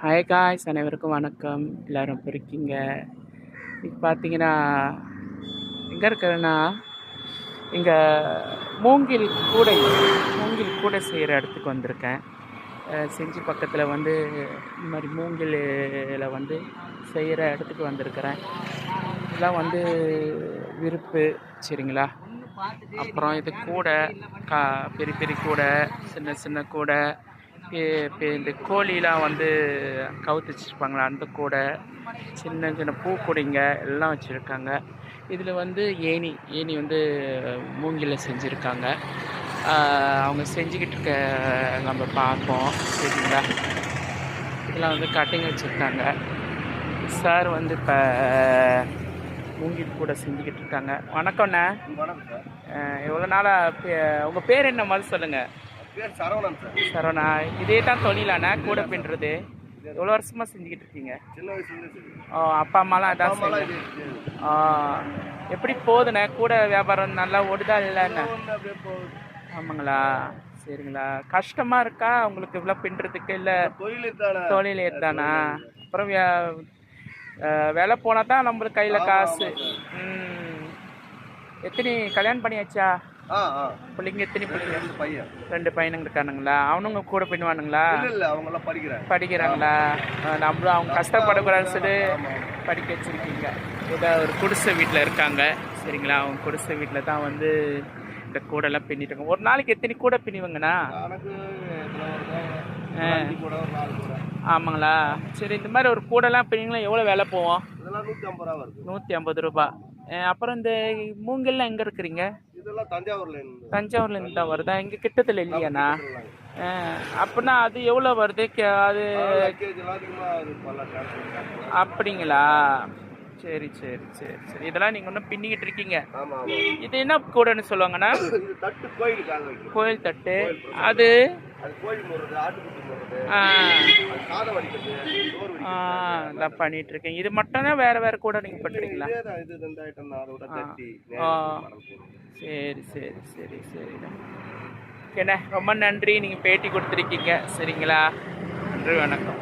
Hi guys, அனைவருக்கும் வணக்கம். எல்லோரும் எப்படி இருக்கீங்க? இப்போ பார்த்தீங்கன்னா எங்கே இருக்கிறேன்னா, இங்கே மூங்கில் கூடை செய்கிற இடத்துக்கு வந்திருக்கேன். செஞ்சி பக்கத்தில் வந்து இந்த மாதிரி மூங்கிலில் வந்து செய்கிற இடத்துக்கு வந்திருக்கிறேன். இதெல்லாம் வந்து விருப்பு, சரிங்களா? அப்புறம் இது கூடை, பெரிய பெரிய கூடை, சின்ன சின்ன கூடை, இப்போ இந்த கோழிலாம் வந்து கவுத்து வச்சுருப்பாங்களா அந்த கூடை, சின்ன சின்ன பூக்கூடைங்க எல்லாம் வச்சுருக்காங்க. இதில் வந்து ஏணி வந்து மூங்கிலில் செஞ்சுருக்காங்க. அவங்க செஞ்சுக்கிட்டு இருக்க நம்ம பார்ப்போம், சரிங்களா? இதெல்லாம் வந்து கட்டிங் வச்சுருக்காங்க. சார் வந்து இப்போ மூங்கில் கூட செஞ்சுக்கிட்டு இருக்காங்க. வணக்கம்ண்ணே. எவ்வளோ நாளாக உங்கள் பேர் என்ன மாதிரி சொல்லுங்கள்? சரவணன் சார். சரவணா, இதே தான் தொழிலாண்ணா கூட பின்னுறது? எவ்வளோ வருஷமாக செஞ்சுக்கிட்டு இருக்கீங்க? சின்ன வயசுலேருந்து. அப்பா அம்மாலாம் அதான் செய்யுங்க. எப்படி போகுதுண்ணே கூட வியாபாரம்? நல்லா ஓடுதா இல்லைண்ணே? ஆமாங்களா, சரிங்களா. கஷ்டமாக இருக்கா உங்களுக்கு இவ்வளோ பின்னுறதுக்கு? இல்லை தொழில் தானா? அப்புறம் வேலை போனால் தான் நம்மளுக்கு கையில் காசு. எத்தனை கல்யாணம் பண்ணியாச்சா? பிள்ளைங்க எத்தனை பிள்ளைங்க? 2 பையனுங்க இருக்கானுங்களா? அவனுங்க கூட பின்னுவானுங்களா? படிக்கிறாங்களா? நம்மளும் அவங்க கஷ்டப்படக்கூடாதுன்னு சொல்லி படிக்க வச்சுருக்கீங்க. ஏதோ ஒரு குடிசை வீட்டில் இருக்காங்க, சரிங்களா? அவங்க குடிசை வீட்டில் தான் வந்து இந்த கூடெல்லாம் பின்னிட்டு. ஒரு நாளைக்கு எத்தனை கூட பின்னுவங்கண்ணா? ஆமாங்களா, சரி. இந்த மாதிரி ஒரு கூடெல்லாம் பின்னிங்களா எவ்வளோ விலை போவோம்? 150 ரூபா. அப்புறம் இந்த மூங்கில்லாம் எங்கே இருக்கிறீங்க? தஞ்சாவூர்லேருந்து தான் வருதா? இங்கே கிட்டத்தில் இல்லையாண்ணா? அப்படின்னா அது எவ்வளோ வருது? அது அப்படிங்களா? சரி சரி சரி சரி. இதெல்லாம் நீங்கள் ஒன்றும் பின்னிக்கிட்டு இருக்கீங்க. இது என்ன கூடன்னு சொல்லுவாங்கண்ணா? கோயில் தட்டு. அது எல்லாம் பண்ணிட்டு இருக்கேன். இது மட்டும் தான் வேற கூட நீங்க பண்றீங்களா? சரி சரி சரி சரிண்ணா. ஓகேண்ணா, ரொம்ப நன்றி. நீங்க பேட்டி கொடுத்துருக்கீங்க, சரிங்களா? நன்றி, வணக்கம்.